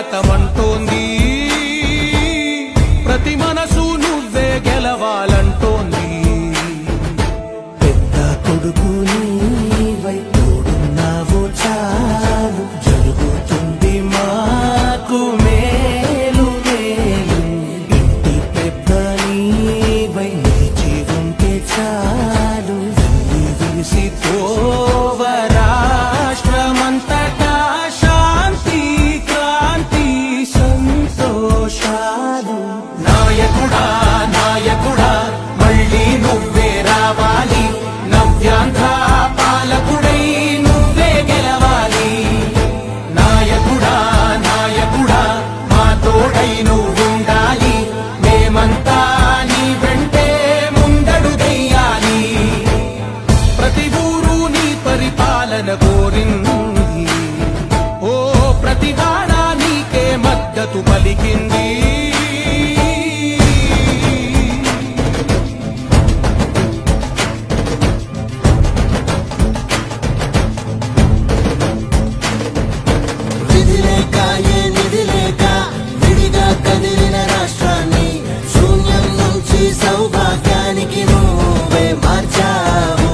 సమ్మతమంటోంది ప్రతి మనసు నువ్వే గెలవాలంటోంది పెద్ద కొడుకు నీవై తోడున్నావు చాలు జరుగుతుంది మాకు మేలు మేలు ఇంటి పెద్ద నీవై నిలిచి ఉంటే చాలు విలిసి తోవ రాష్ట్రమంతటా శాంతి క్రాంతి సంతోషాలు నాయకుడా నాయకుడా మళ్ళీ నువ్వే రావాలి నవ్యాంధ్ర పాలకుడై నువ్వే గెలవాలి నాయకుడా నాయకుడా మా తోడై నువ్వుండాలి మేమంతా నీ వెంటే ముందడుగెయ్యాలి ప్రతి ఊరు నీ పరిపాలన కోరింది ఓ ప్రతి వాడ నీకే మద్దతు పలికింది విధిలేక ఏ నిధిలేక విడిగా కదిలిన రాష్ట్రాన్ని శూన్యం నుంచి సౌభాగ్యానికి నువ్వే మార్చావు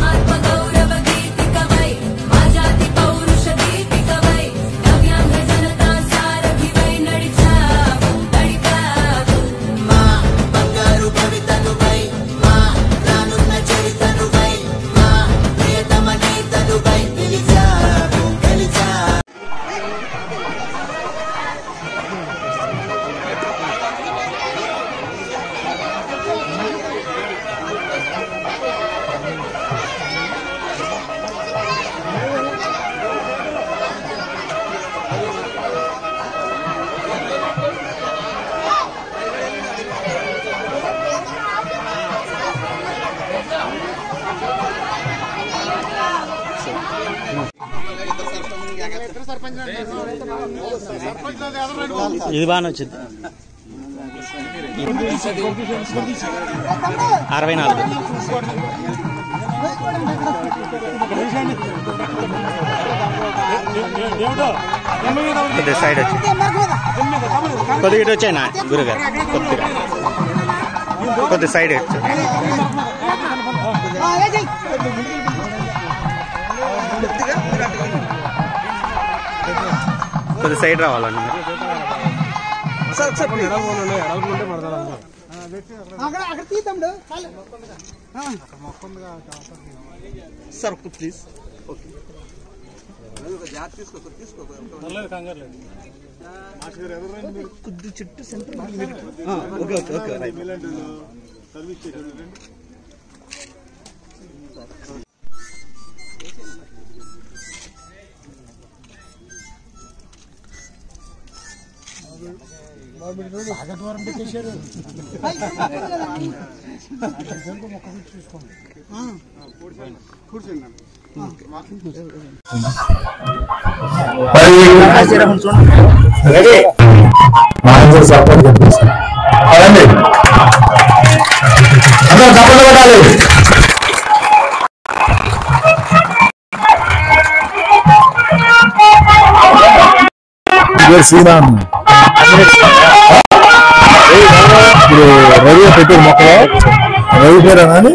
ఆత్మ గౌరవ గీతికవై మా జాతి పౌరుష దీపికవై నవ్యాంధ్ర జనతా సారథివై నడిచావు మా బంగారు భవితనువై మా రానున్న చరితనువై మా ప్రియతమ నేతనువై గెలిచావు గెలిచావు ఇది బాగా వచ్చింది 64 కొద్దిగా సైడ్ వచ్చి కొద్దిగా ఇటు వచ్చాయి గురుగారు కొద్దిగా సైడ్ వచ్చి కొద్దిగా సైడ్ రావాలండి సార్ ప్లీజ్ కొద్ది చుట్టూ centre okay okay okay support కనిపిస్తుంది అదండి అందరూ సపోర్ట్ పెట్టాలి శ్రీరామ్ ఇప్పుడు రవి పెట్టారు మొక్కలో రవి పేరు అని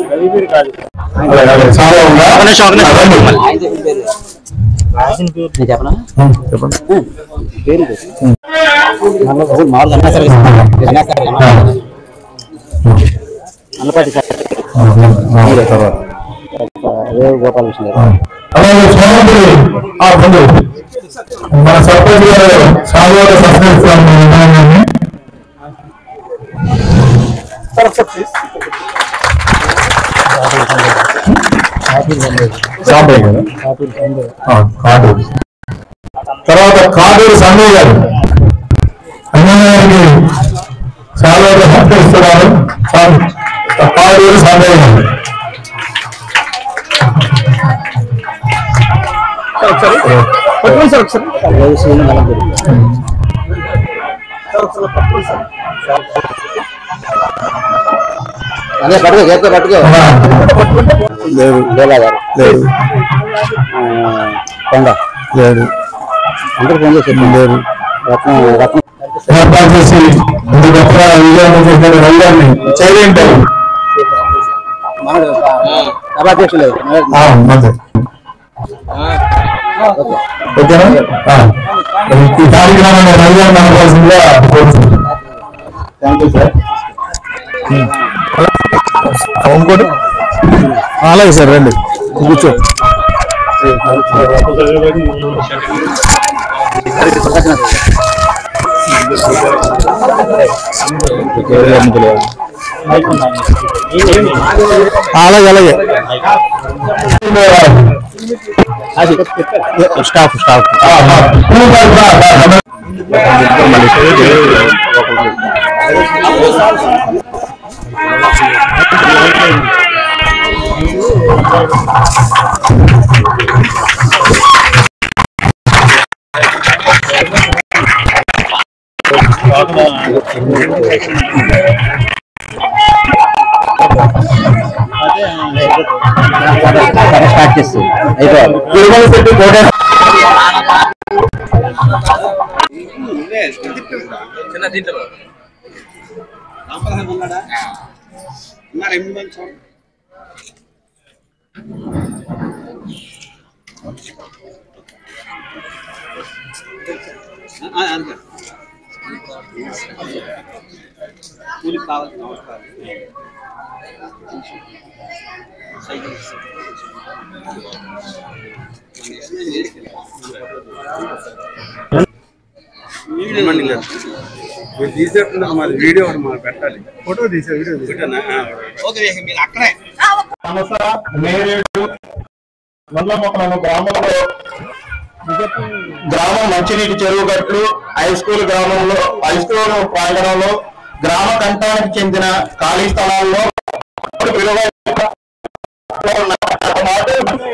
చాలా మన సర్పంచ్ గారు సాగులో సత్కరిస్తాను కాటూరు తర్వాత కాటూరు సంజయ్ గారు అన్నగారికి సాగులో సత్కరిస్తున్నారు కాటూరు సంజయ్ గారు అదే పట్టుకో చేస్తే పట్టుకో లేదు లేదు కొండ లేదు అందరూ ఫోన్ చేసి లేదు ఏర్పాటు చేసి ఇంత గొప్పగా విజయవంతం చేసిన రవిగారిని చైర్మన్ ఓకేనా ఈ కార్యక్రమాన్ని రవిగారిని అనుకోవాల్సిందిగా కోరుతున్నాను. Thank you sir. ఇంకోటి అలాగే సార్ రండి కూర్చో. అలాగే అలాగే స్టాఫ్ స్టార్ట్ చేస్తుంది అయిపోయింది. తీసేట్టున్నా మరి వీడియో మనం పెట్టాలి. ఫోటో తీసే వీడియో అక్కడే గ్రామం మంచినీటి చెరువు గట్లు హై స్కూల్ ప్రాంగణంలో గ్రామ కంఠానికి చెందిన ఖాళీ స్థలాల్లో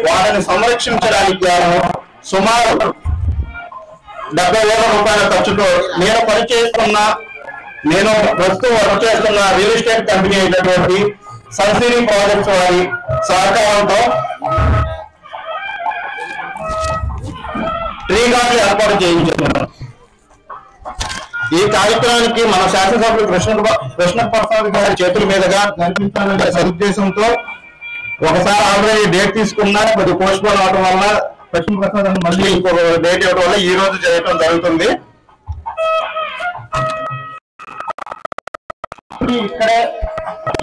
వాటిని సంరక్షించడానికి సుమారు 70,000 రూపాయల ఖర్చుతో నేను ప్రస్తుతం వర్క్ చేస్తున్న రియల్ ఎస్టేట్ కంపెనీ అయినటువంటి సన్సిరీ ప్రాజెక్ట్స్ వారి సహకారంతో ట్రీ గార్డులు ఏర్పాటు చేయించుకున్నాను. ఈ కార్యక్రమానికి మన శాసనసభ్యులు కృష్ణప్రసాద్ గారి చేతుల మీదుగా కనిపించాలనే సదుద్దేశంతో ఒకసారి ఆల్రెడీ డేట్ తీసుకున్నా కొద్దిగా పోస్ట్ పోన్ అవడం వల్ల కృష్ణప్రసాద్ అని మళ్ళీ ఇంకొక డేట్ ఇవ్వడం వల్ల ఈ రోజు చేయడం జరుగుతుంది. ఇక్కడే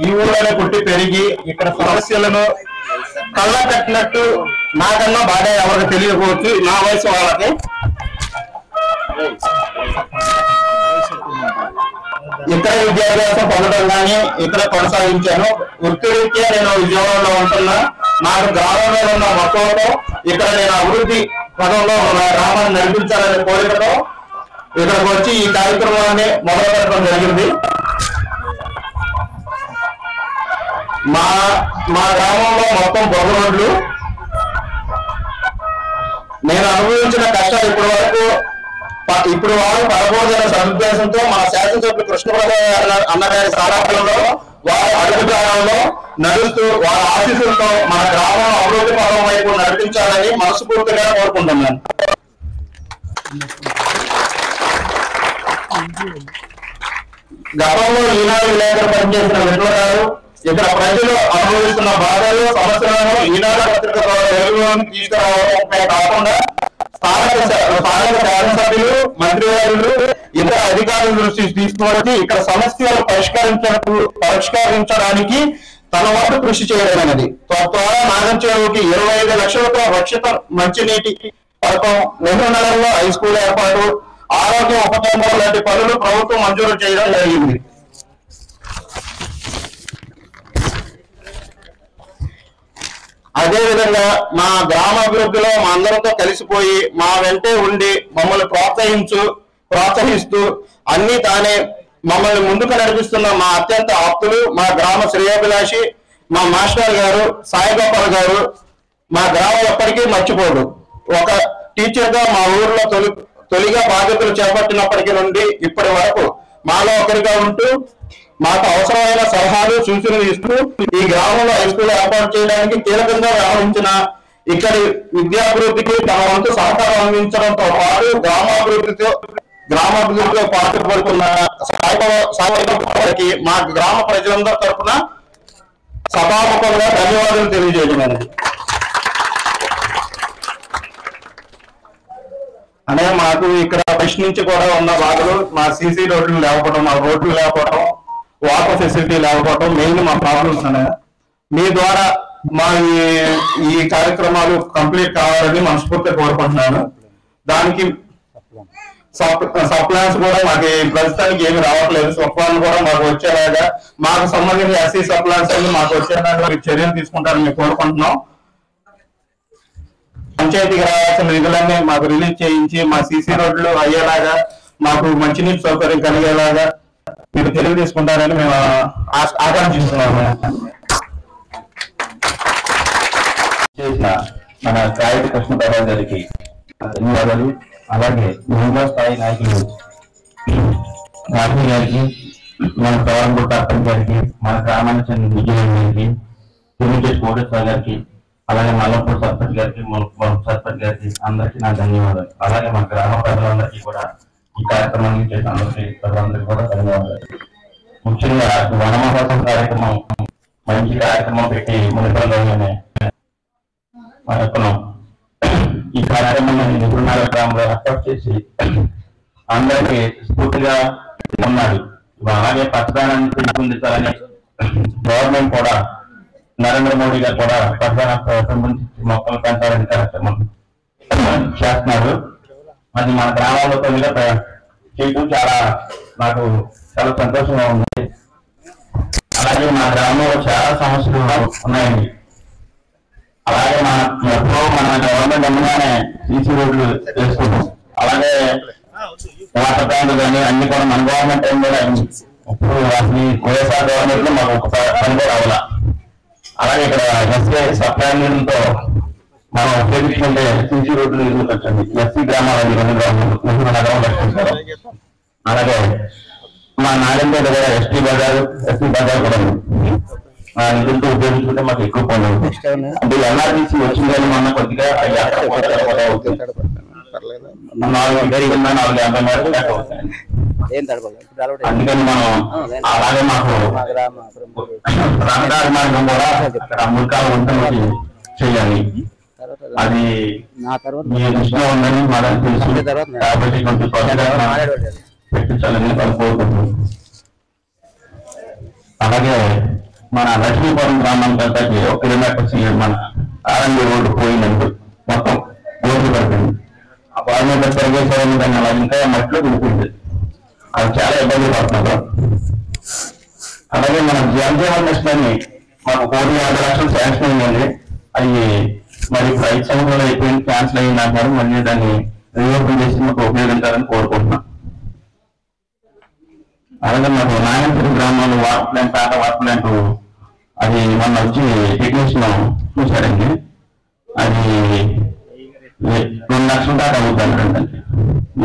ఈ ఊళ్ళోనే పుట్టి పెరిగి ఇక్కడ సమస్యలను కళ్ళ కట్టినట్టు నాకన్నా బాగా ఎవరికి తెలియకపోవచ్చు, నా వయసు వాళ్ళకి. ఇక్కడ విద్యాభ్యాసం పొందడం కానీ ఇక్కడ కొనసాగించాను. వృత్తిరీత్యా నేను విజయవాడలో ఉంటున్నా. నాకు గ్రామంలో ఉన్న మొత్తంలో ఇక్కడ నేను అభివృద్ధి పదంలో నా గ్రామాన్ని నడిపించాలనే కోరికతో ఇక్కడికి వచ్చి ఈ కార్యక్రమాన్ని మొదలు పెట్టడం జరిగింది. మా గ్రామంలో మొత్తం బొగ్గు రోడ్లు. నేను అనుభవించిన కష్టాలు ఇప్పుడు వారు పడకూడదనే సదుద్దేశంతో మన శాసనసభ్యులు కృష్ణప్రసాద్ అన్నగారి సారథ్యంలో వారి అడుగుజాడల్లో నడుస్తూ వారి ఆశీస్సులతో మన గ్రామం అభివృద్ధి పదం వైపు నడిపించాలని మనస్ఫూర్తిగా కోరుకుంటున్నాను. గతంలో ఈనాడు విలేకరు పనిచేసిన విడుదల గారు ఇక్కడ ప్రజలు అనుభవిస్తున్న బాధలు సమస్యలను ఈనాడు పత్రిక ద్వారా వెలుగులోకి తీసుకురావడమే కాకుండా స్థానిక శాసనసభ్యులు మంత్రివర్యులు ఇతర అధికారుల దృష్టి తీసుకువచ్చి ఇక్కడ సమస్యలు పరిష్కరించడానికి తన వంతు కృషి చేయడమైనది. తద్వారా నాగం చెరువుకి 25 లక్షలతో రక్షిత మంచినీటి పథకం, నెహ్రూ నగర్లో హై స్కూల్ ఏర్పాటు, ఆరోగ్య ఉపకేంద్రం లాంటి పనులు ప్రభుత్వం మంజూరు చేయడం జరిగింది. అదేవిధంగా మా గ్రామాభివృద్ధిలో మా అందరితో కలిసిపోయి మా వెంటే ఉండి మమ్మల్ని ప్రోత్సహిస్తూ అన్ని తానే మమ్మల్ని ముందుకు నడిపిస్తున్న మా అత్యంత ఆప్తులు, మా గ్రామ శ్రేయోభిలాషి మా మాస్టర్ గారు సాయిగోపాల్ గారు మా గ్రామం ఎప్పటికీ మర్చిపోదు. ఒక టీచర్ గా మా ఊర్లో తొలిగా బాధ్యతలు చేపట్టినప్పటికీ నుండి ఇప్పటి వరకు మాలో ఒకరిగా ఉంటూ మాకు అవసరమైన సలహాలు సూచనలు ఇస్తూ ఈ గ్రామంలో హై స్కూల్ ఏర్పాటు చేయడానికి కీలకంగా వ్యవహరించిన ఇక్కడి విద్యాభివృద్ధికి తమ వంతు సహకారం అందించడంతో పాటు గ్రామాభివృద్ధిలో పాటుపడుతున్న సాయకి మా గ్రామ ప్రజలందరి తరఫున సభాముఖంగా ధన్యవాదాలు తెలియజేయడం. అనే మాకు ఇక్కడ ఫస్ట్ నుంచి కూడా ఉన్న బాధలు మా సీసీ రోడ్లు లేకపోవడం, మా రోడ్లు లేకపోవడం, వాటర్ ఫెసిలిటీ లేకపోవడం మెయిన్ మా ప్రాబ్లమ్స్ ఉన్నాయి. మీ ద్వారా మా ఈ కార్యక్రమాలు కంప్లీట్ కావాలని మనస్ఫూర్తిగా కోరుకుంటున్నాను. దానికి సప్లాన్స్ కూడా మాకు ప్రస్తుతానికి ఏమి రావట్లేదు. సప్లాన్ కూడా మాకు వచ్చేలాగా మాకు సంబంధించిన ఎస్సీ సప్లాన్స్ అన్ని మాకు వచ్చేలాగా చర్యలు తీసుకుంటారని మేము కోరుకుంటున్నాం. పంచాయతీకి రావాల్సిన నిధులన్నీ మాకు రిలీజ్ చేయించి మా సీసీ రోడ్లు అయ్యేలాగా, మాకు మంచినీటి సౌకర్యం కలిగేలాగా మీరు చర్యలు తీసుకుంటారని మేము ఆకాంక్షిస్తున్నాము. చేసిన మన కాయటి కృష్ణప్రసాద్ గారికి ధన్యవాదాలు. అలాగే మహిళా స్థాయి నాయకులు రాజు గారికి, మన సవరంపూర్ సర్పంచ్ గారికి, మన గ్రామానికి చెందిన విజయ్ గారికి, తిరుమల కోటేశ్వర గారికి, అలాగే మల్లంపూర్ సర్పంచ్ గారికి, ములపూర్ సర్పంచ్ గారికి అందరికీ నా ధన్యవాదాలు. అలాగే మన గ్రామ ప్రజలందరికీ కూడా ఈ కార్యక్రమాన్ని చేసిన ప్రజలందరికీ కూడా ధన్యవాదాలు. ముఖ్యంగా వనమహోత్సవం కార్యక్రమం మంచి కార్యక్రమం పెట్టి మునిపల్లోనే ఈ కార్యక్రమాన్ని నిపుణుల గ్రామంలో ఏర్పాటు చేసి అందరికీ స్ఫూర్తిగా ఉన్నాడు. అలాగే పచ్చదనాన్ని పెంపొందించాలని గవర్నమెంట్ కూడా నరేంద్ర మోడీ గారు కూడా పచ్చదనాన్ని పెంపొందించి మొక్కలు పెంచాలని కార్యక్రమం చేస్తున్నారు. అది మన గ్రామాల్లో తొలిగా చేయడం నాకు చాలా సంతోషంగా ఉంది. అలాగే మా గ్రామంలో చాలా సమస్యలు ఉన్నాయండి. అలాగే మన గవర్నమెంట్ అమ్మగానే సీసీ రోడ్లు వేసుకుంటాం. అలాగే వాటర్ ప్లాంట్లు కానీ అన్ని కూడా మన గవర్నమెంట్ టైం కూడా అయింది. ఇప్పుడు అసలు వైఎస్ఆర్ గవర్నమెంట్ లో మాకు ఒక పని కూడా అవ్వాల. అలాగే ఇక్కడ ఎస్సీ సప్లై నీళ్ళతో మనం ఉపయోగించుకుంటే సీసీ రోడ్లు తీసుకొచ్చండి. ఎస్సీ గ్రామాలు 2 గ్రామాలు కట్టుకుంటారు. అలాగే మా నారాయణపేట దగ్గర ఎస్సీ బజార్ కూడా ఉంది. ఆ నిధులతో ఉపయోగించుకుంటే మాకు ఎక్కువ పనులు అంటే ఎన్ఆర్టీసీ వచ్చిందని మొన్న కొద్దిగా 450 మేరకు లెక్క అవుతాయి. అందుకని మనం అలాగే మాకు రహదారి మార్గం కూడా మురికాల వంతెనకి చేయాలి. అది మీ దృష్టిలో ఉందని మనకు తెలుసు. కాబట్టి కొంచెం పెట్టించాలని కోరుకుంటున్నాం. అలాగే మన లక్ష్మీపురం గ్రామానికి అంతకి 1 కిలోమీటర్ మన ఆర్ఎంబీ రోడ్డు పోయినందు మొత్తం రోడ్డు పడుతుంది. ఆ బాధ్యత పెరిగేసేవాళ్ళు దాన్ని అలా ఇంకా మట్టిలో కుడిపోయింది. అది చాలా ఇబ్బంది పడుతున్నారు. అలాగే మన జనజీవన్ మిషన్ మాకు 1,50 లక్షలు శాంక్షన్ అయిందండి. అవి మరి 5 సంవత్సరాలు అయిపోయింది, క్యాన్సిల్ అయింది అంటారు. మళ్ళీ దాన్ని రీఓపెన్ చేసి మాకు ఉపయోగించాలని కోరుకుంటున్నాం. అలాగే మాకు నారాయణపేట గ్రామంలో వాటర్ ప్లాంట్, పేట వాటర్ ప్లాంట్ అది మొన్న వచ్చి టెక్నీషియన్ చూశారండి. అది 2 లక్షల దాకా అవుతుందండి.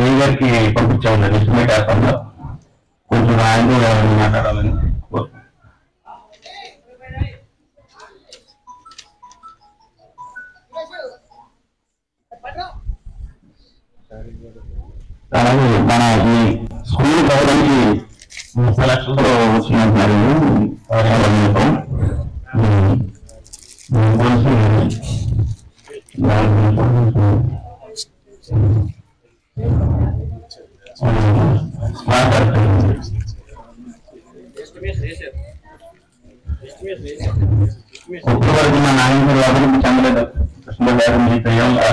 ఏ గారికి పంపించామండి ఎస్టిమేట్ వేస్తాంలో కొంచెం ఆయన మాట్లాడాలని కోరుకుంటున్నాం. అలాగే మన ఈ స్కూల్ భవనానికి 30 లక్షలతో వచ్చినట్టున్నారు. ఇప్పటివరకు మా నాయకులు అభివృద్ధి చెందలేదు. కృష్ణ గారు మీ ప్రియంగా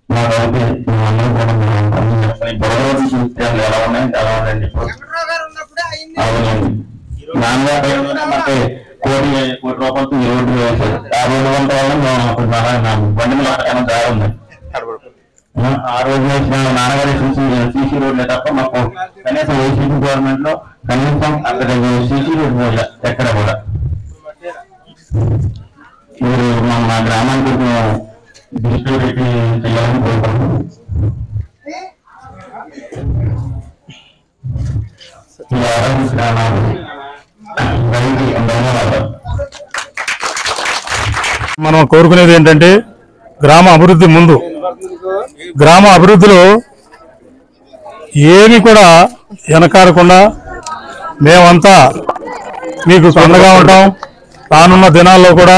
మా రౌతి అందరూ కూడా గొడవలు చూస్తే ఎలా ఉన్నాయి చాలా ఉన్నాయండి. అవునండి, నాన్నగారు మనకి 1 కోటి రూపాయలతో ఈ రోడ్డు వేశారు. ఆ రోడ్డు వంట వల్ల మేము బండి మాట్లాడడం దారి ఉంది. ఆ రోజు వేసిన నాన్నగారు సీసీ రోడ్లే తప్ప మాకు కనీసం వైసీపీ గవర్నమెంట్ లో కనీసం అక్కడ సీసీ రోడ్డు పోలే ఎక్కడ కూడా. మీరు మా గ్రామానికి దృష్టిలో పెట్టి చేయాలని కోరుకుంటున్నాం. మనం కోరుకునేది ఏంటంటే గ్రామ అభివృద్ధి ముందు, గ్రామ అభివృద్ధిలో ఏమి కూడా వెనకాడకుండా మేమంతా మీకు అండగా ఉంటాం. రానున్న దినాల్లో కూడా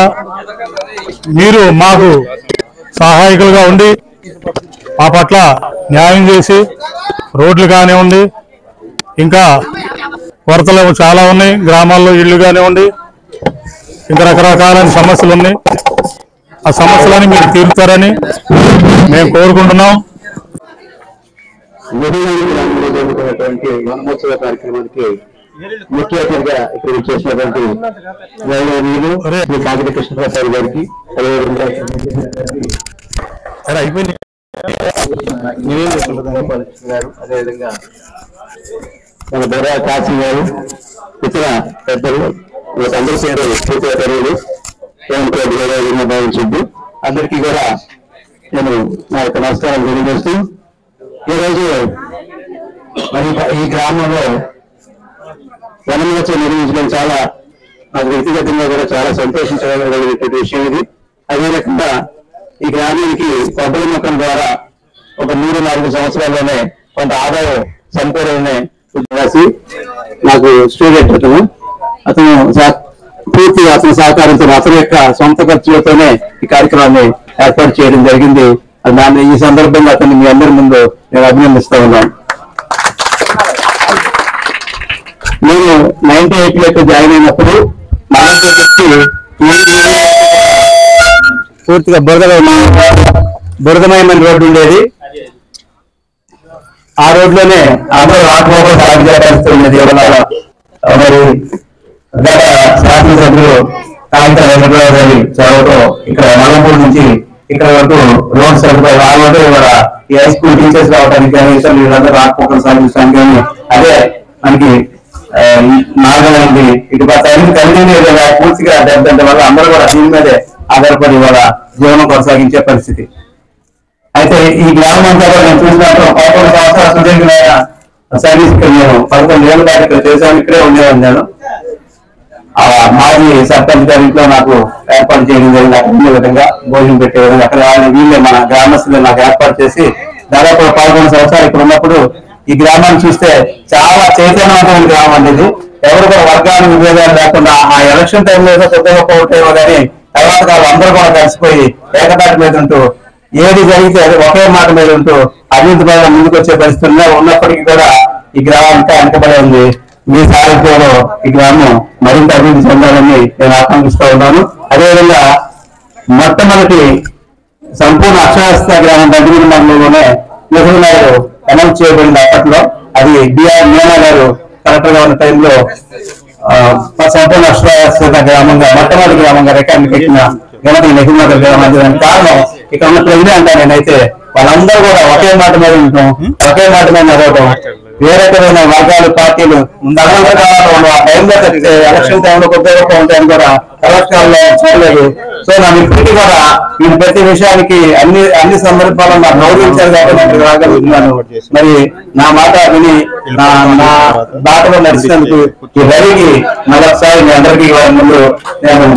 మీరు మాకు సహాయకులుగా ఉండి మా పట్ల న్యాయం చేసి రోడ్లు కానివ్వండి, ఇంకా కొరతలు చాలా ఉన్నాయి, గ్రామాల్లో ఇళ్ళు కానివ్వండి, ఇంకా రకరకాలైన సమస్యలు ఉన్నాయి. ఆ సమస్యలని మీరు తీరుతారని మేము కోరుకుంటున్నాం. జరుగుతున్నటువంటి వనమోత్సవ కార్యక్రమానికి ముఖ్య అతిథిగా ఇక్కడ చేసినటువంటి గౌరవనీయులు శ్రీ కాగిత కృష్ణప్రసాద్ గారికి, గారు, అదేవిధంగా మన బొర్రా కాశీ గారు, ఇతర పెద్దలు, అందరి పేరు పూర్తిగా తెలియదు, భావించద్దు. అందరికీ కూడా నేను నా యొక్క నమస్కారం తెలియజేస్తూ, ఈరోజు మరి ఈ గ్రామంలో వనమోత్సవం నిర్వహించడం చాలా నాకు వ్యక్తిగతంగా కూడా చాలా సంతోషించగలిగినటువంటి విషయం ఇది. అదే రకంగా ఈ గ్రామానికి కొబ్బరి మొక్కల ద్వారా ఒక 3-4 సంవత్సరాల్లోనే కొంత ఆదాయం సంపూర్ణనే రాసి నాకు స్టూడెంట్ అతను పూర్తిగా అతని సహకారంతో అతని యొక్క సొంత ఖర్చులతోనే ఈ కార్యక్రమాన్ని ఏర్పాటు చేయడం జరిగింది. దాన్ని ఈ సందర్భంగా అతన్ని మీ అందరి ముందు నేను అభినందిస్తా ఉన్నాను. నేను 98లో జాయిన్ అయినప్పుడు పూర్తిగా బురదమయమైన రోడ్డు ఉండేది. ఆ రోడ్లోనే అందరూ ఆత్మహత్య మరి గత శాసనసభ్యులు కాగిత వెంకటరావు చదువుతో ఇక్కడ నల్లపూడి నుంచి ఇక్కడ వరకు రోడ్ సదుపాయం రావడం కూడా ఈ హై స్కూల్ టీచర్స్ రావడానికి కానీ వీళ్ళందరూ రాకపోకలు సాధించడానికి కానీ అదే మనకి మార్గమైంది. ఇటు తల్లి పూర్తిగా దెబ్బతింటే వల్ల అందరూ కూడా దీని మీదే ఆధారపడి వాళ్ళ జీవనం కొనసాగించే పరిస్థితి. అయితే ఈ గ్రామం అంతా కూడా నేను చూసినట్టు 11 సంవత్సరాల సుదీర్ఘమైన సర్వీస్ ఇక్కడ నేను 11 ఏళ్ళ దాకా ఇక్కడ చేశాను. ఇక్కడే ఉండేవాడిని నేను. మాజీ సర్పంచ్ గారి ఇంట్లో నాకు ఏర్పాటు చేయడం జరిగింది. అక్కడ ఉండే విధంగా భోజనం పెట్టే విధంగా అక్కడ వీళ్ళే మన గ్రామస్తులు నాకు ఏర్పాటు చేసి దాదాపు 11 సంవత్సరాలు ఇక్కడ ఉన్నప్పుడు ఈ గ్రామాన్ని చూస్తే చాలా చైతన్యవంతమైన గ్రామం అనేది. ఎవరు కూడా వర్గాలు విభేదాలు లేకుండా ఆ ఎలక్షన్ టైంలో ఏదో కొత్త గొప్ప ఓటేమో కానీ తర్వాత కాదు అందరూ కూడా కలిసిపోయి ఏకతాటి మీద ఉంటూ ఏది జరిగితే ఒకే మాట మీద ఉంటూ అభివృద్ధి పైన ముందుకు వచ్చే పరిస్థితుల్లో ఉన్నప్పటికీ కూడా ఈ గ్రామం ఇంకా వెనకబడి ఉంది. మీ సారథ్యంలో ఈ గ్రామం మరింత అభివృద్ధి చెందాలని నేను ఆకాంక్షిస్తూ ఉన్నాను. అదేవిధంగా మొట్టమొదటి సంపూర్ణ అక్షరాస్యత గ్రామం దగ్గర మండలంలోనే నెహ్రూ గారు అనౌన్స్ చేయబడింది. అప్పట్లో అది బిఆర్ మీనా గారు కలెక్టర్ గా ఉన్న టైంలో సంపూర్ణ అక్షరాస్యత గ్రామంగా మొట్టమొదటి గ్రామంగా రికార్డు పెట్టిన ఘనత నెహ్రూ నగర్ గ్రామం. దానికి కారణం ఇక్కడ ఉన్న ప్రజలే అంటా నేనైతే వాళ్ళందరూ కూడా ఒకే మాట మీద ఉంటాం, ఒకే మాట మీద నడవటం. వేరే రకమైన వర్గాలు పార్టీలు ఎలక్షన్ టైంలో కొత్త గొప్ప ఉంటాయని కూడా కలెక్టర్లో చేయలేదు. సో నాకు ఇప్పటికీ కూడా ఈ ప్రతి విషయానికి అన్ని సందర్భాల్లో నాకు గౌరవించారు కాబట్టి రాగలుగుతున్నాను. మరి నా మాట విని నా బాటలో నడిచినందుకు ఈ రవికి మరొకసారి మీ అందరికీ ముందు నేను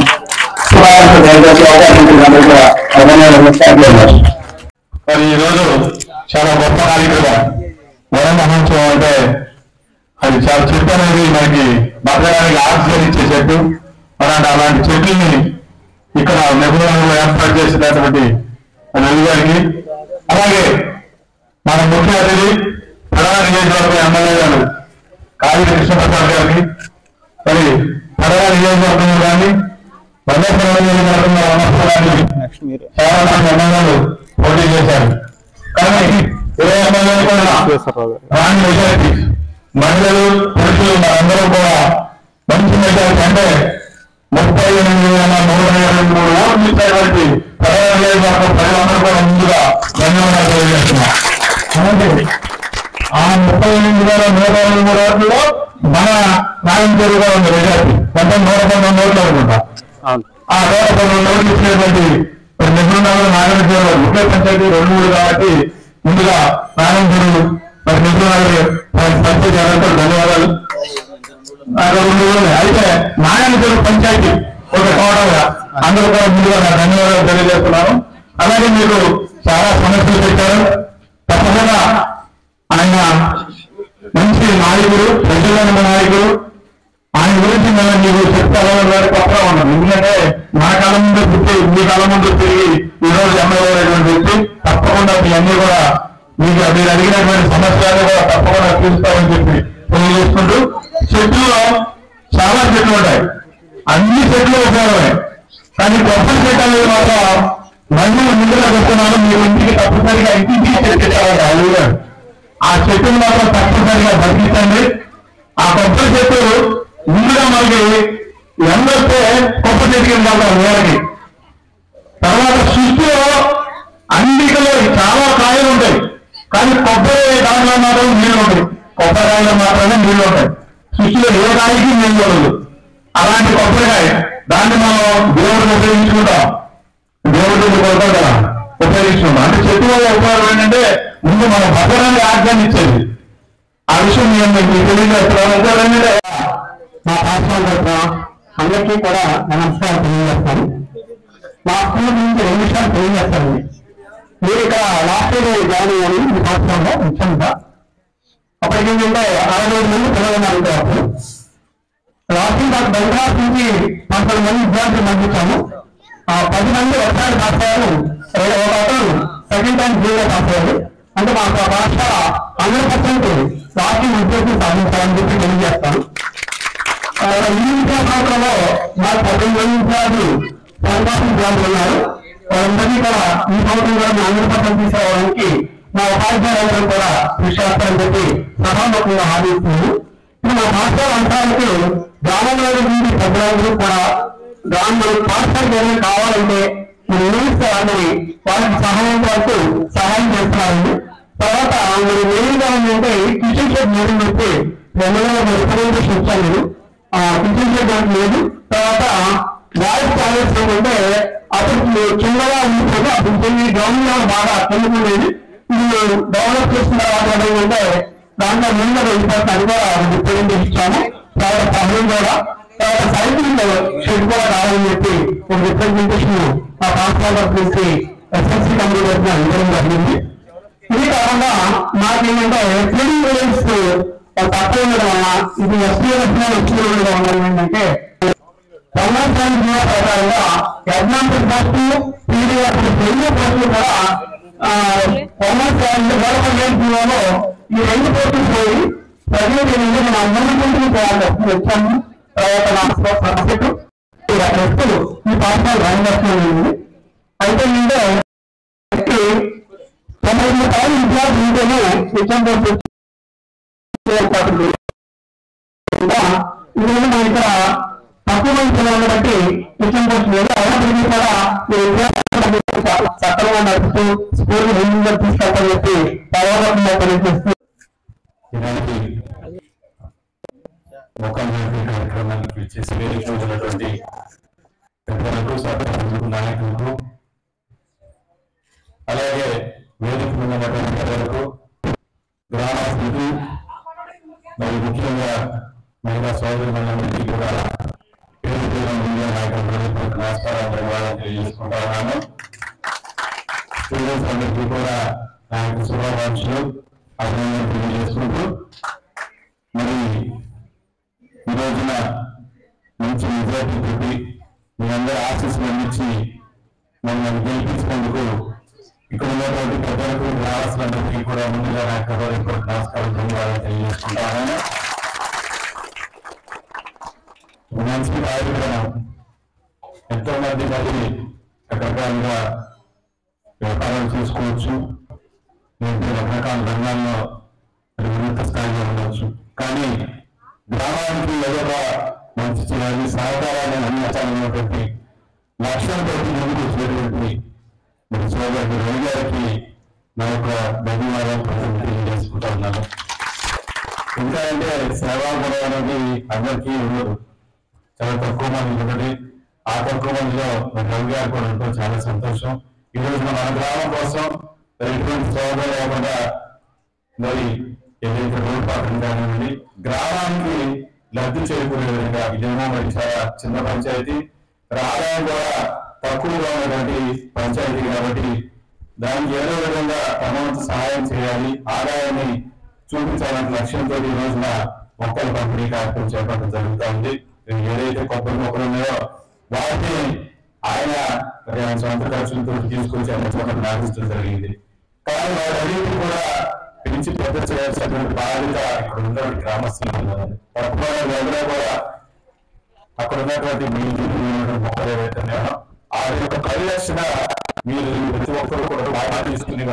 మరి ఈరోజు చాలా గొప్ప కార్యక్రమం వన మహోత్సవం. అంటే అది చాలా చెట్టు అనేది మనకి బతకడానికి ఆక్సిజన్ ఇచ్చే చెట్టు. అలాంటి చెట్లని ఇక్కడ నెహ్రూ ఏర్పాటు చేసినటువంటి రవి గారికి, అలాగే మన ముఖ్య అతిథి పడవ నియోజకవర్గ ఎమ్మెల్యే గారు కాగిత కృష్ణప్రసాద్ గారికి, మరి పడవ నియోజకవర్గంలో కానీ వందేశ్వరం నియోజకవర్గంలో వనస్థలాన్ని చాలా మంది ఎమ్మెల్యేలు పోటీ చేశారు. కానీ ఏ ఎమ్మెల్యేలు కూడా రాని మెజారిటీ మహిళలు పురుషులు మనందరూ కూడా మంచి మెజారిటీ అంటే 38,323 ఓట్లు ఇచ్చేటువంటి ప్రజలందరూ కూడా ముందుగా ధన్యవాదాలు తెలియజేస్తున్నాం. అలాగే ఆ 38,123 ఓట్లలో మన నాయకుడు కూడా ఉంది మెజారిటీ. అంటే 119 ఓట్లు అనుకుంటా. ఆ 119 ఓట్లు ఇచ్చినటువంటి నెహ్రూ నగర్ నారాయణపూర్ ముఖ్య పంచాయతీ 2-3 కాబట్టి ముందుగా నారాయణపూర్ మరి నెహ్రూ నగర్ పంచాయతీ అందరికీ ధన్యవాదాలు. అయితే నారాయణపూర్ పంచాయతీ ఒక కోటగా అందరూ కూడా ముందుగా ధన్యవాదాలు తెలియజేస్తున్నాను. అలాగే మీరు చాలా సమస్యలు పెట్టారు. తప్పకుండా ఆయన మంచి నాయకుడు, ప్రజలైన నాయకుడు. ఆయన గురించి నీకు చెప్తారు కొత్తగా ఉన్నాను. ఎందుకంటే నా కాలం ముందు పుట్టి మీ కాలం ముందు తిరిగి ఈరోజు ఎమ్మెల్యే అయినటువంటి వ్యక్తి. తప్పకుండా మీ అన్ని కూడా మీకు మీరు అడిగినటువంటి సమస్యలు కూడా తప్పకుండా తీరుస్తామని చెప్పి తెలియజేసుకుంటూ, చెట్లలో చాలా చెట్లు ఉంటాయి, అన్ని చెట్లు ఉపయోగమే. కానీ కొబ్బరి చెట్టు అనేది మాత్రం మహిళలు ముందుగా చెప్తున్నాను, మీరు ఇంటికి తప్పనిసరిగా ఇంటికి చెట్టు పెట్టాలి. ఆ చెట్టును మాత్రం తప్పనిసరిగా బతికించండి. ఆ కొబ్బరి చెట్టు ముందుగా మనకి ఎందొస్తే కొబ్బరి చెట్టుకి వెళ్తాం నేలకి. తర్వాత సృష్టిలో అన్నిటిలో చాలా కాయలు ఉంటాయి, కానీ కొబ్బరి దానిలో మాత్రం నీళ్లు ఉంటాయి. కొబ్బరి కాయలో మాత్రమే నీళ్లు ఉంటాయి. సృష్టిలో ఏ కాయకి నీళ్ళు ఉండదు. అలాంటి కొబ్బరికాయ దాన్ని మనం దేవుడిని ఉపయోగించుకుంటాం, దేవుడి కొడతాం కదా, ఉపయోగించుకుంటాం. అంటే చెట్టు వల్ల ఉపయోగం ఏంటంటే ముందు మన భద్రాన్ని ఆజ్ఞాన్ని ఇచ్చేది. ఆ విషయం నేను మీకు తెలియజేస్తున్నాను. మా పాఠశాల తరఫున అందరికీ కూడా నమస్కారం తెలియజేస్తాను. మా స్కూల్ నుంచి 2 విషయాలు తెలియజేస్తాను. మీరు ఇక్కడ లాస్ట్ ఇయర్ జాయిన్ అయ్యాను ఈ సంవత్సరంలో ముఖ్యంగా. అప్పటికి ఏంటంటే 65 మంది పిల్లలు ఉన్నారు. అప్పుడు లాస్ట్ ఇయర్ నాకు బెంగాల్ నుంచి 12 మంది విద్యార్థులు పంపించాము. 10 మంది ఒకసారి పాస్ అయ్యారు, ఒక అతను సెకండ్ టైం జీవో పాస్ అయ్యారు. అంటే మా పాఠశాల 100% లాస్ట్ ఇయర్ ఉద్యోగం సాధించాలని చెప్పి తెలియజేస్తాను. ఈ విద్యా సంవత్సరంలో మాకు 18 మంది విద్యార్థులు విద్యార్థులు ఉన్నారు. వాళ్ళందరినీ కూడా ఈ సంవత్సరం కూడా 100% తీసుకోవడానికి మా ఉపాధ్యాయులందరూ కూడా కృషి చేస్తారని చెప్పి సభాముఖంగా హామీ ఇస్తున్నాను. మా పాఠశాల అంశాలకు గ్రామంలో నుండి పెద్దలందరూ కూడా మనకి పాఠశాలకు ఏమైనా కావాలంటే మీరు నిర్మిస్తారని వాళ్ళకి సహాయం పాటు సహాయం చేస్తున్నారండి. తర్వాత మీరు మెయిన్గా ఏంటంటే కిచెన్ షెడ్ మేడం పెట్టి 200 రికమెండేషన్ ఇచ్చాను నేను. కిచెన్ షెడ్ అంటే లేదు. తర్వాత వాయిస్ టాయిలెట్స్ ఏంటంటే అప్పుడు చిన్నగా ఉండిపోతే అప్పుడు గ్రౌండ్ లో బాగా చెందుకునేది. ఇది డెవలప్ చేసిన తర్వాత ఏంటంటే దాంట్లో ముందు వెళ్ళిపోతాను కూడా రిప్రజెంటేషన్ ఇచ్చాము. తర్వాత సహాయం కూడా, తర్వాత సైకిల్ షెడ్ కూడా కావాలని చెప్పి ఒక రిప్రజెంటేషన్ మా పాఠశాల నుంచి ఎస్ఎస్సీ కమిటీ తరఫున ఇవ్వడం జరిగింది. ఇది కాకుండా మాకేంటంటే ట్రైనింగ్ రేట్స్ తక్కువ ఉండడం వల్ల ఇది ఎస్పీఎస్ వచ్చి ఉండడం వల్ల ఏంటంటే సంవత్సరాల జీవో ప్రకారంగా ఎగ్జాంపుల్ పోస్టు పీడిఎఫ్ రెండు పోస్టులు కూడా సంవత్సరాల గవర్నమెంట్ జీవోలో ఈ 2 పోస్టులు పోయి ప్రజలకు ఏంటంటే మన అందరి గురించి చేయాలి వచ్చాము. తర్వాత నా సబ్జెక్టు ఈ పాఠశాల రాయవలసింది. అయితే ఏంటంటే 92 విద్యార్థులు ఉంటేనే ఎగ్జాంపుల్ ఇది మన ఇక్కడ తక్కువ మంది పిల్లలను బట్టి కిచెన్ పోస్ట్ లేదు. అవన్నీ కూడా చక్కగా నడుపుతూ స్కూల్ ముందుగా తీసుకెళ్తామని చెప్పి పర్వాలంగా తెలియజేస్తూ ఇలాంటి ముఖాన్ని కార్యక్రమానికి ఇచ్చేసి వేదిక చూసినటువంటి పెద్దలకు, సభ్యులకు, నాయకులకు, అలాగే వేదిక ఉన్నటువంటి పెద్దలకు, గ్రామస్తులకు, మరి ముఖ్యంగా మహిళా సోదరి మండలికి కూడా నమస్కారాలు ధన్యవాదాలు తెలియజేసుకుంటా ఉన్నాను. స్టూడెంట్స్ అందరికీ కూడా నాకు శుభాకాంక్షలు, అభినందనలు తెలియజేసుకుంటూ మరి ఈ రోజున మంచి విద్యార్థి మీ అందరూ ఆశీస్సులు అందించి మమ్మల్ని గెలిపించినందుకు ఇక్కడ ఉన్నటువంటి పెద్దలకు, గ్రామస్తులందరికీ కూడా ముందుగా నాకు నమస్కారం ధన్యవాదాలు తెలియజేసుకుంటా ఉన్నాను. మంచి కార్యక్రమం ఎంతో మంది మరి రకరకాలుగా వ్యాపారాలు చేసుకోవచ్చు, రకరకాల రంగాల్లో ఉన్నత స్థాయిలో ఉండవచ్చు. కానీ గ్రామానికి ఏదో ఒక మంచి చేయాలి, సహకారాన్ని అందించాలన్నటువంటి లక్ష్యంతో ముందుకు వచ్చినటువంటి మరి సోదరుడు రవి గారికి నా యొక్క ధన్యవాదాలు తెలియజేసుకుంటా ఉన్నాను. ఇంకా అంటే సేవాగుణం అనేది అందరికీ ఉండదు, చాలా తక్కువ మంది ఉంటుంది. ఆ తక్కువ మందిలో రవి గారు కూడా ఉండటం చాలా సంతోషం. ఈ రోజు మన గ్రామం కోసం ఎటువంటి సోదరు లేకుండా మరి ఏదైతే రోడ్ పాటలు కానివ్వండి, గ్రామానికి లబ్ధి చేకూరే విధంగా ఇదేమో మరి చాలా చిన్న పంచాయతీ, ఆదాయం కూడా తక్కువగా ఉన్నటువంటి పంచాయతీ కాబట్టి దానికి ఏదో విధంగా తమ వంతు సహాయం చేయాలి, ఆదాయాన్ని చూపించాలనే లక్ష్యంతో ఈ రోజున మొక్కల పంపిణీ కార్యక్రమం చేపట్టడం జరుగుతూ ఉంది. ఏదైతే కొబ్బరి మొక్కలు ఉన్నాయో వాటిని ఆయన సొంత ఖర్చులతో తీసుకొచ్చి ఆయన చోట నాటించడం జరిగింది. కానీ వాటన్నిటి కూడా పెంచి పెద్ద చేయాల్సినటువంటి బాధ్యత ఇక్కడ ఉన్నటువంటి గ్రామస్తులు ఉన్నారు. తప్పకుండా ఎవరో కూడా అక్కడ ఉన్నటువంటి మొక్కలు ఏవైతే ఉన్నాయో ఆ యొక్క పరిరక్షణ మీరు ప్రతి ఒక్కరు కూడా బాగా తీసుకుని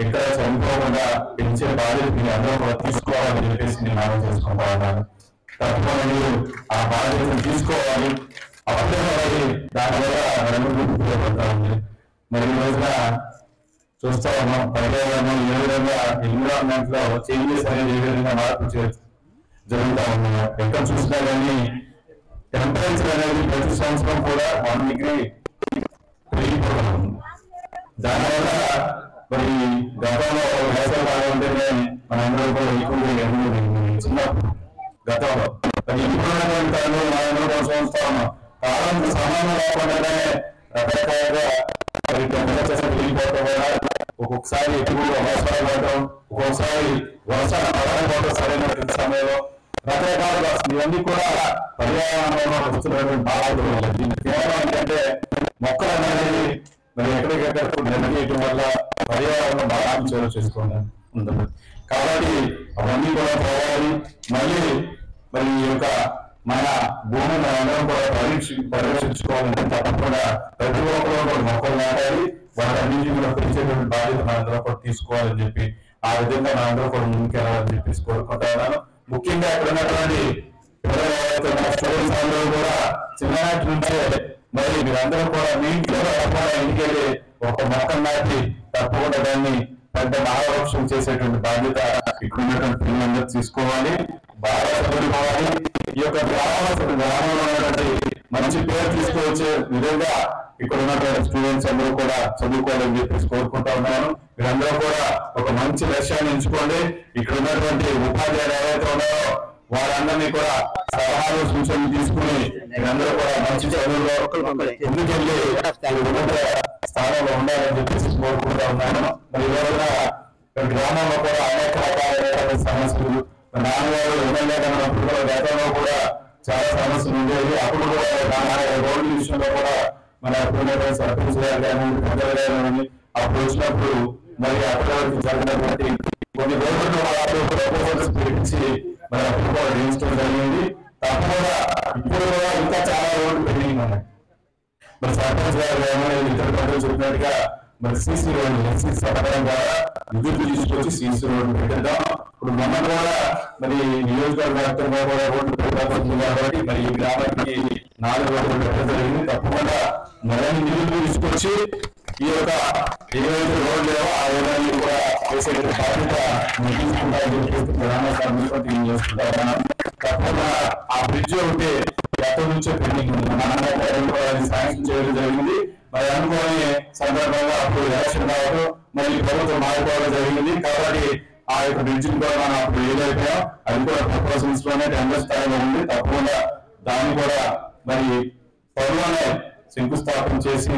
ఎక్కడ చనిపోకుండా పెంచే బాధ్యత మీరు అందరూ కూడా తీసుకోవాలని చెప్పేసి నేను ఆలోచన చేసుకుంటా ఉన్నాను. తప్పకుండా మీరు ఆ బాధ్యతను తీసుకోవాలి. అప్పుడే దానివల్ల ఉపయోగపడతా ఉంది. మరి ఈ రోజున చూస్తా ఉన్నాం పర్యావరణం ఏ విధంగా ఎన్విరాన్మెంట్ లో చేంజెస్ అనేది ఏ విధంగా మార్పు జరుగుతా ఉన్నాయో ఎక్కడ చూసినా కానీ టెంపరేచర్ అనేది ప్రతి సంవత్సరం కూడా 1 డిగ్రీ పెరిగిపోతుంది. దానివల్ల మరి గతంలో వేసవికాలం ఉంటేనే మనందరూ కూడా ఎక్కువగా చిన్నప్పుడు గతంలో మరి ఇప్పుడున్నటువంటి కాలంలో మనం చూస్తా ఉన్నాం కాలం సమానం లేకుండానే రకరకాలుగా మరి టెంపరేచర్ పెరిగిపోవడం వల్ల ఒక్కొక్కసారి ఎక్కువ వర్షాలు పడటం, ఒక్కొక్కసారి వర్షాలు పడకపోవడం సరైన సమయంలో రకరకాలుగా వస్తుంది. ఇవన్నీ కూడా పర్యావరణంలో వస్తున్నటువంటి బాధలు. దీనికి కేవలం ఏంటంటే మొక్కలు అనేది మరి ఎక్కడికెక్కడ నిర్ణయించడం వల్ల పర్యావరణం బాగా చర్య చేసుకోవడం ఉంటుంది. కాబట్టి అవన్నీ కూడా పోవాలి. మళ్ళీ మరి ఈ యొక్క మన భూమిని అందరం కూడా పరిరక్షించుకోవాలంటే తప్పకుండా ప్రతి ఒక్కరు కూడా మొక్కలు నాటాలి. వాటన్నింటినీ కూడా పెంచేటువంటి బాధ్యత మనందరం కూడా తీసుకోవాలని చెప్పి ఆ విధంగా మనందరూ కూడా ముందుకెళ్ళాలని చెప్పేసి కోరుకుంటున్నాను. ముఖ్యంగా ఇక్కడ ఉన్నటువంటి స్టూడెంట్స్ అందరూ కూడా చిన్ననాటి నుంచే మరి మీరందరూ కూడా మీ ఇంట్లో తప్పకుండా ఇంటికెళ్ళి ఒక మొక్క నాటి తప్పకుండా దాన్ని పెద్ద మహావృక్షం చేసేటువంటి బాధ్యత ఇక్కడ ఉన్నటువంటి పిల్లలందరూ తీసుకోవాలి, బాగా చదువుకోవాలి. ఈ యొక్క గ్రామంలో ఉన్నటువంటి మంచి పేరు తీసుకువచ్చే విధంగా ఇక్కడ ఉన్నటువంటి స్టూడెంట్స్ అందరూ కూడా చదువుకోవాలని చెప్పేసి కోరుకుంటా ఉన్నాను. మీరందరూ కూడా ఒక మంచి లక్ష్యాన్ని ఎంచుకోండి. ఇక్కడ ఉన్నటువంటి ఉపాధ్యాయులు ఎవరైతే ఉన్నారో వారందరినీ కూడా సలహాలు సూచనలు తీసుకుని మీరందరూ కూడా మంచి చదువులో ముందుకెళ్ళి స్థానంలో ఉండాలని చెప్పేసి కోరుకుంటా ఉన్నాను. మరి ఈ రోజున గ్రామంలో కూడా అనేక రకాలైన సమస్యలు నాన్నగారు ఎమ్మెల్యేగా ఉన్నప్పుడు కూడా గతంలో కూడా చాలా సమస్యలు ఉండేవి. అప్పుడు కూడా రోడ్ల విషయంలో కూడా మన సర్పంచ్ గారు కానీ పెద్దలు కానీ అప్పుడు వచ్చినప్పుడు మరి అప్పటి వరకు జరిగినటువంటి కొన్ని రోజుల్లో పిలిపించి మరి అప్పుడు కూడా రిజిస్టర్ జరిగింది. తప్పకుండా ఇప్పుడు కూడా ఇంకా చాలా రోడ్లు పెండింగ్ ఉన్నాయి. మరి సర్పంచ్ గారు ఇతర ప్రజలు చెప్పినట్టుగా మరి సీసీ రోడ్లు ఎస్సీ పథకం ద్వారా విద్యుత్ తీసుకొచ్చి సీసీ రోడ్లు పెట్టిద్దాం. ఇప్పుడు మొన్న కూడా మరి నియోజకవర్గ వ్యాప్తంగా కూడా రోడ్లు పెట్టబడుతుంది కాబట్టి మరి ఈ గ్రామానికి 4 రోడ్లు పెట్టడం జరిగింది. తప్పకుండా మరిన్ని నిధులు తీసుకొచ్చి ఈ యొక్క ఏవైతే రోడ్లు లేవో ఆ రోడ్లన్నీ కూడా చేసే బాధ్యత తెలియజేసుకుంటా. తప్పకుండా ఆ బ్రిడ్జ్ ఒకటి గతం నుంచే పెండింగ్ ఉంది. శాంక్షన్ చేయడం జరిగింది. మరి అనుకోని సందర్భంగా అప్పుడు ఎలక్షన్ రావడం మరి ప్రభుత్వం మారిపోవడం జరిగింది. కాబట్టి ఆ యొక్క బ్రిడ్జ్ కూడా మనం అప్పుడు ఏదైపోయాం అది కూడా ప్రపోజల్స్ లోనే టెండర్ స్థాయిలో ఉంది. తప్పకుండా దాన్ని కూడా మరి త్వరలోనే శంకుస్థాపన చేసి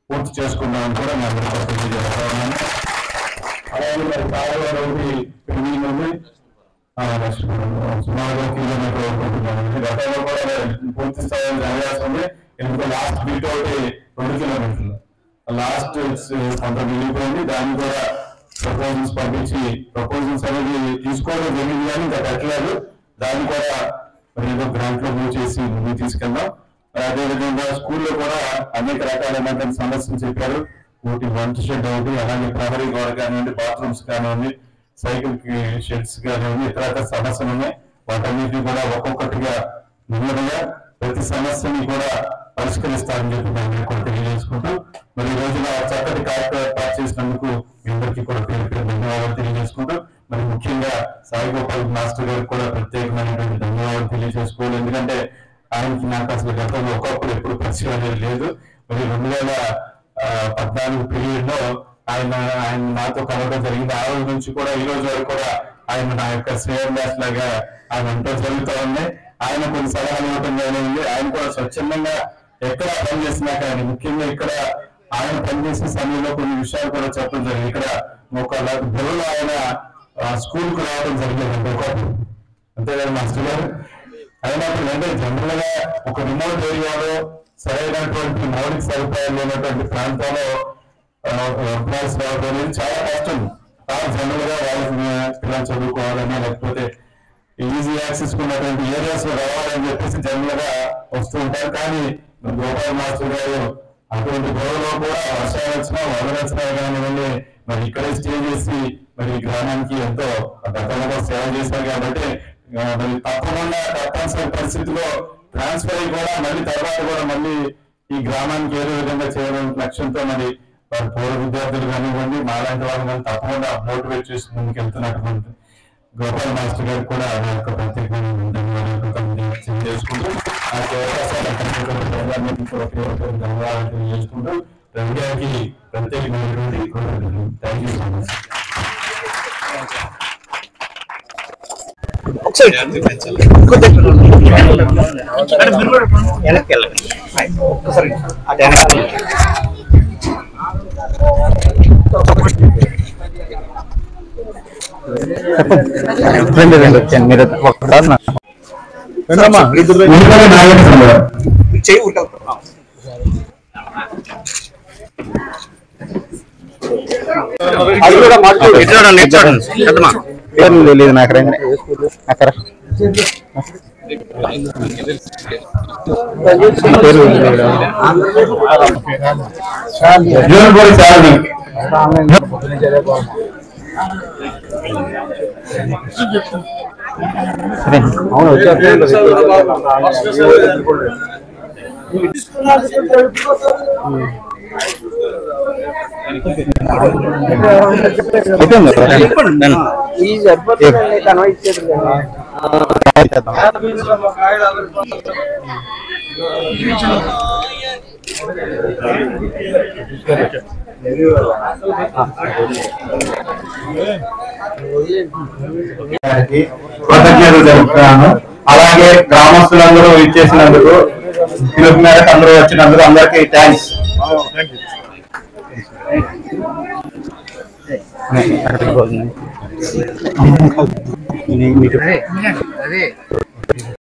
పూర్తి చేసుకున్నామని కూడా నేను తెలియజేస్తా ఉన్నాను. అలాగే మరి కాలువ ఒకటి పెండింగ్ ఉంది. సుమారుగా కిలోమీటర్ అనుకుంటున్నాను. గతంలో కూడా పూర్తి స్థాయిలో జరగాల్సి ఉంది. ఎందుకంటే లాస్ట్ బీట్ ఒకటి 2 కిలోమీటర్లు లాస్ట్ కొంత మిగిలిపోయింది. దాన్ని కూడా ప్రపోజల్స్ పంపించి ప్రపోజల్స్ అనేది తీసుకోవడం జరిగింది కానీ ఇంకా పెట్టలేదు. దాన్ని కూడా మరి ఏదో గ్రాంట్ లో మూవ్ చేసి ముందుకు తీసుకెళ్దాం. అదేవిధంగా స్కూల్లో కూడా అనేక రకాలైనటువంటి సమస్యలు చెప్పారు. ఒకటి వంట షెడ్ ఒకటి, అలాగే ప్రహరీ గోడ కానివ్వండి, బాత్రూమ్స్ కానివ్వండి, సైకిల్ కి షెడ్స్ కానివ్వండి, ఇతర సమస్యలు ఉన్నాయి. వాటన్నిటిని కూడా ఒక్కొక్కటిగా నెమ్మదిగా ప్రతి సమస్యని కూడా పరిష్కరిస్తారని చెప్పి దాన్ని కూడా తెలియజేసుకుంటూ మరి ఈ రోజున చక్కటి కార్యక్రమం ఏర్పాటు చేసినందుకు మీ అందరికీ కూడా పేరు పేరు ధన్యవాదాలు తెలియజేసుకుంటూ మరి ముఖ్యంగా సాయిగోపాల్ మాస్టర్ గారికి కూడా ప్రత్యేకమైనటువంటి ధన్యవాదాలు తెలియజేసుకోవాలి. ఎందుకంటే ఆయనకి నాకు అసలు గతంలో ఒకప్పుడు ఎప్పుడు పరిచయం అనేది లేదు. మరి 2014 పీరియడ్ లో ఆయన నాతో కలవడం జరిగింది. ఆ రోజు నుంచి కూడా ఈ రోజు వరకు కూడా ఆయన నా యొక్క శ్రేయస్ లాగా ఆయన అంతా జరుగుతూ ఉంది. ఆయన కొన్ని సలహాలు ఇవ్వడం జరిగింది. ఆయన కూడా స్వచ్ఛందంగా ఎక్కడ పనిచేసినా కానీ ముఖ్యంగా ఇక్కడ ఆయన పనిచేసే సమయంలో కొన్ని విషయాలు కూడా చెప్పడం జరిగింది. ఇక్కడ ఒక బుర్రలో ఆయన స్కూల్కి రావడం జరిగేదండి ఒకప్పుడు. అంతేగాని మాస్టర్ గారు అయినప్పుడు అంటే జనరల్ గా ఒక రిమోట్ ఏరియాలో సరైనటువంటి మౌలిక సదుపాయాలు లేనటువంటి ప్రాంతాల్లో క్లాస్ రావడం అనేది చాలా కష్టం. జనరల్ గా వాళ్ళకి ఇలా చదువుకోవాలని లేకపోతే ఈజీ యాక్సెస్ ఉన్నటువంటి ఏరియాస్ లో రావాలని చెప్పేసి జనరల్ గా వస్తూ ఉంటారు. కానీ గోపాల్ మాస్టర్ గారు అటువంటి గొడవలో కూడా వర్షాలు వచ్చినా వరదలు వచ్చినా కానివ్వండి మరి ఇక్కడే స్టే చేసి మరి గ్రామానికి ఎంతో గతంలో సేవ చేశారు. కాబట్టి మరి తప్పకుండా తప్పనిసరి పరిస్థితిలో ట్రాన్స్ఫర్ అయ్యి కూడా మళ్ళీ తర్వాత కూడా మళ్ళీ ఈ గ్రామానికి ఏదో విధంగా చేయడం లక్ష్యంతో మరి వారి పూర్వ విద్యార్థులు కానివ్వండి మాలాంటి వాళ్ళు కానీ తప్పకుండా మోటివేట్ చేసి ముందుకు వెళ్తున్నటువంటి గోపాల్ మాస్టర్ గారికి కూడా నా యొక్క ప్రత్యేకమైన ధన్యవాదాలు చేసుకుంటూ నాకు అవకాశాలు ధన్యవాదాలు తెలియజేసుకుంటూ రవి గారికి ప్రత్యేకమైనటువంటి థ్యాంక్ యూ సో మచ్. మీరు తెలియదు నాకు అక్కడ అవును కృతజ్ఞతలు జరుపుతున్నాను. అలాగే గ్రామస్తులందరూ ఇచ్చేసినందుకు పిలుపు మేరకు అందరూ వచ్చినందుకు అందరికీ థ్యాంక్స్.